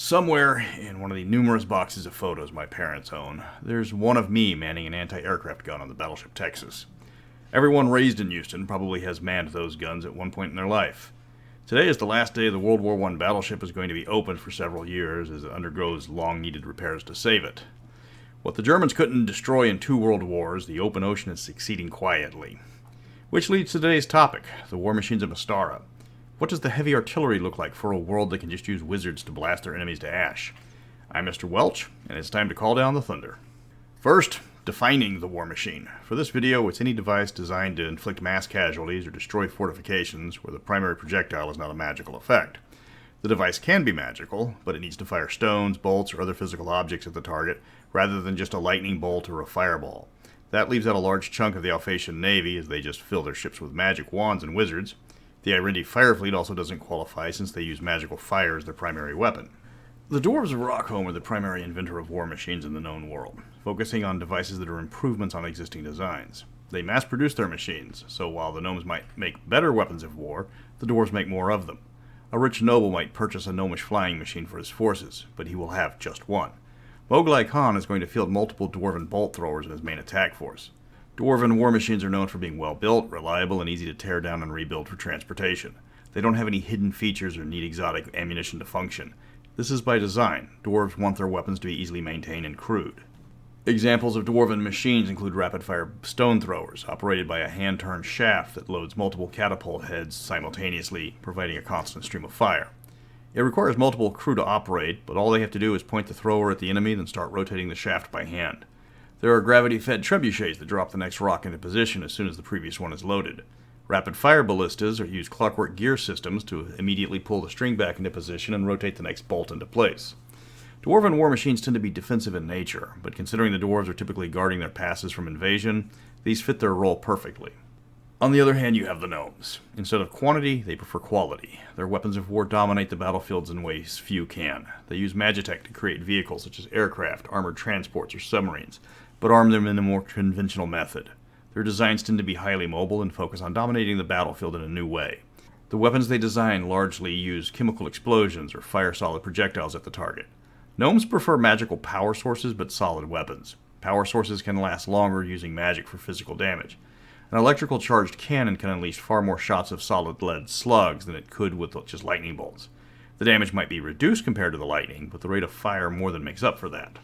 Somewhere in one of the numerous boxes of photos my parents own, there's one of me manning an anti-aircraft gun on the battleship Texas. Everyone raised in Houston probably has manned those guns at one point in their life. Today is the last day the World War I battleship is going to be open for several years as it undergoes long-needed repairs to save it. What the Germans couldn't destroy in 2 world wars, the open ocean is succeeding quietly. Which leads to today's topic, the war machines of Mystara. What does the heavy artillery look like for a world that can just use wizards to blast their enemies to ash? I'm Mr. Welch, and it's time to call down the thunder. First, defining the war machine. For this video, it's any device designed to inflict mass casualties or destroy fortifications where the primary projectile is not a magical effect. The device can be magical, but it needs to fire stones, bolts, or other physical objects at the target, rather than just a lightning bolt or a fireball. That leaves out a large chunk of the Thyatian navy as they just fill their ships with magic wands and wizards. The Irindi fire fleet also doesn't qualify since they use magical fire as their primary weapon. The dwarves of Rockholm are the primary inventor of war machines in the known world, focusing on devices that are improvements on existing designs. They mass-produce their machines, so while the gnomes might make better weapons of war, the dwarves make more of them. A rich noble might purchase a gnomish flying machine for his forces, but he will have just one. Moglai Khan is going to field multiple dwarven bolt throwers in his main attack force. Dwarven war machines are known for being well-built, reliable, and easy to tear down and rebuild for transportation. They don't have any hidden features or need exotic ammunition to function. This is by design. Dwarves want their weapons to be easily maintained and crude. Examples of dwarven machines include rapid-fire stone throwers, operated by a hand-turned shaft that loads multiple catapult heads simultaneously, providing a constant stream of fire. It requires multiple crew to operate, but all they have to do is point the thrower at the enemy, then start rotating the shaft by hand. There are gravity-fed trebuchets that drop the next rock into position as soon as the previous one is loaded. Rapid-fire ballistas use clockwork gear systems to immediately pull the string back into position and rotate the next bolt into place. Dwarven war machines tend to be defensive in nature, but considering the dwarves are typically guarding their passes from invasion, these fit their role perfectly. On the other hand, you have the gnomes. Instead of quantity, they prefer quality. Their weapons of war dominate the battlefields in ways few can. They use magitech to create vehicles such as aircraft, armored transports, or submarines, but arm them in a more conventional method. Their designs tend to be highly mobile and focus on dominating the battlefield in a new way. The weapons they design largely use chemical explosions or fire solid projectiles at the target. Gnomes prefer magical power sources but solid weapons. Power sources can last longer using magic for physical damage. An electrical charged cannon can unleash far more shots of solid lead slugs than it could with just lightning bolts. The damage might be reduced compared to the lightning, but the rate of fire more than makes up for that.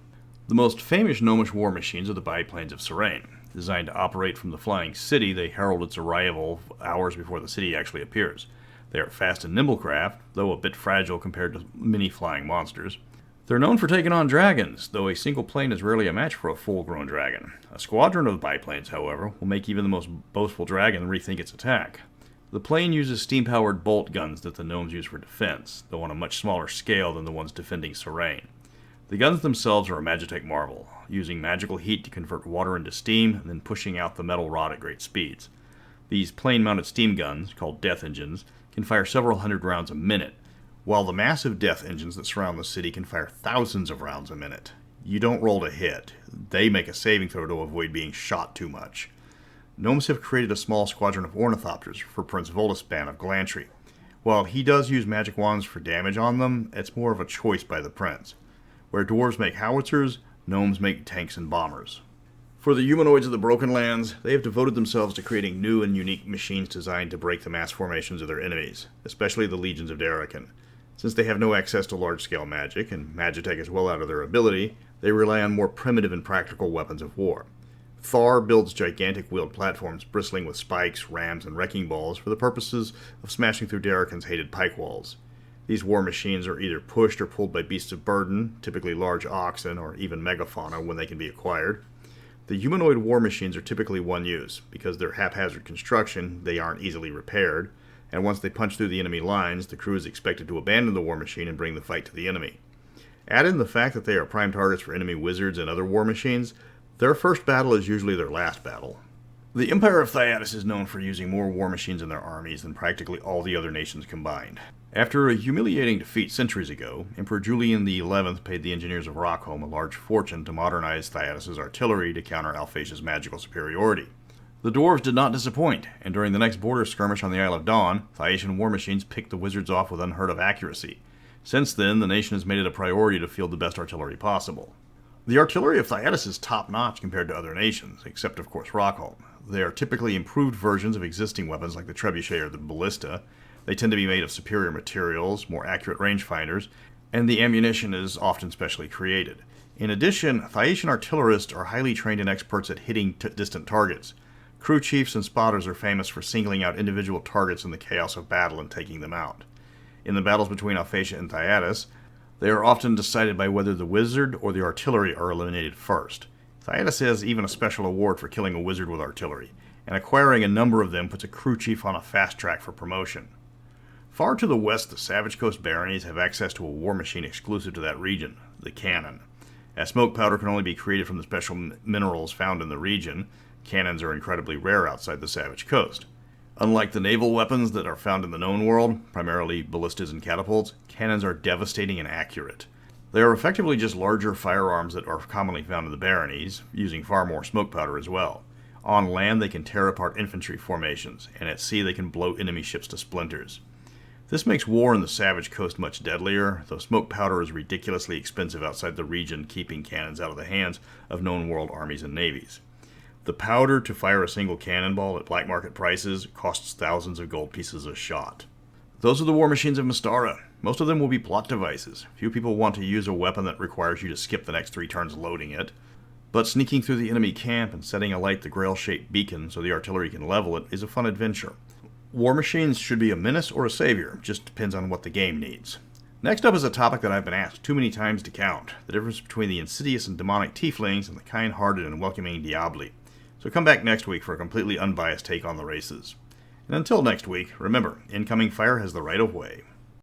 The most famous gnomish war machines are the biplanes of Serain. Designed to operate from the flying city, they herald its arrival hours before the city actually appears. They are fast and nimble craft, though a bit fragile compared to many flying monsters. They're known for taking on dragons, though a single plane is rarely a match for a full-grown dragon. A squadron of biplanes, however, will make even the most boastful dragon rethink its attack. The plane uses steam-powered bolt guns that the gnomes use for defense, though on a much smaller scale than the ones defending Serain. The guns themselves are a magitech marvel, using magical heat to convert water into steam and then pushing out the metal rod at great speeds. These plane-mounted steam guns, called death engines, can fire several hundred rounds a minute, while the massive death engines that surround the city can fire thousands of rounds a minute. You don't roll to hit. They make a saving throw to avoid being shot too much. Gnomes have created a small squadron of ornithopters for Prince Voluspan of Glantry. While he does use magic wands for damage on them, it's more of a choice by the prince. Where dwarves make howitzers, gnomes make tanks and bombers. For the humanoids of the Broken Lands, they have devoted themselves to creating new and unique machines designed to break the mass formations of their enemies, especially the legions of Darrakan. Since they have no access to large-scale magic, and magitech is well out of their ability, they rely on more primitive and practical weapons of war. Thar builds gigantic wheeled platforms bristling with spikes, rams, and wrecking balls for the purposes of smashing through Darrakan's hated pike walls. These war machines are either pushed or pulled by beasts of burden, typically large oxen or even megafauna when they can be acquired. The humanoid war machines are typically one use. Because they're haphazard construction, they aren't easily repaired, and once they punch through the enemy lines, the crew is expected to abandon the war machine and bring the fight to the enemy. Add in the fact that they are prime targets for enemy wizards and other war machines, their first battle is usually their last battle. The Empire of Thyatians is known for using more war machines in their armies than practically all the other nations combined. After a humiliating defeat centuries ago, Emperor Julian XI paid the engineers of Rockholm a large fortune to modernize Thyatians' artillery to counter Alphasia's magical superiority. The dwarves did not disappoint, and during the next border skirmish on the Isle of Dawn, Thyatian war machines picked the wizards off with unheard of accuracy. Since then, the nation has made it a priority to field the best artillery possible. The artillery of Thyatians is top-notch compared to other nations, except of course Rockholm. They are typically improved versions of existing weapons like the trebuchet or the ballista. They tend to be made of superior materials, more accurate rangefinders, and the ammunition is often specially created. In addition, Thyatian artillerists are highly trained and experts at hitting distant targets. Crew chiefs and spotters are famous for singling out individual targets in the chaos of battle and taking them out. In the battles between Alphatia and Thyatys, they are often decided by whether the wizard or the artillery are eliminated first. Thyatys has even a special award for killing a wizard with artillery, and acquiring a number of them puts a crew chief on a fast track for promotion. Far to the west, the Savage Coast baronies have access to a war machine exclusive to that region, the cannon. As smoke powder can only be created from the special minerals found in the region, cannons are incredibly rare outside the Savage Coast. Unlike the naval weapons that are found in the known world, primarily ballistas and catapults, cannons are devastating and accurate. They are effectively just larger firearms that are commonly found in the baronies, using far more smoke powder as well. On land, they can tear apart infantry formations, and at sea they can blow enemy ships to splinters. This makes war in the Savage Coast much deadlier, though smoke powder is ridiculously expensive outside the region, keeping cannons out of the hands of known world armies and navies. The powder to fire a single cannonball at black market prices costs thousands of gold pieces a shot. Those are the war machines of Mystara. Most of them will be plot devices. Few people want to use a weapon that requires you to skip the next 3 turns loading it. But sneaking through the enemy camp and setting alight the grail-shaped beacon so the artillery can level it is a fun adventure. War machines should be a menace or a savior, just depends on what the game needs. Next up is a topic that I've been asked too many times to count, the difference between the insidious and demonic tieflings and the kind-hearted and welcoming diabli. So come back next week for a completely unbiased take on the races. And until next week, remember, incoming fire has the right of way.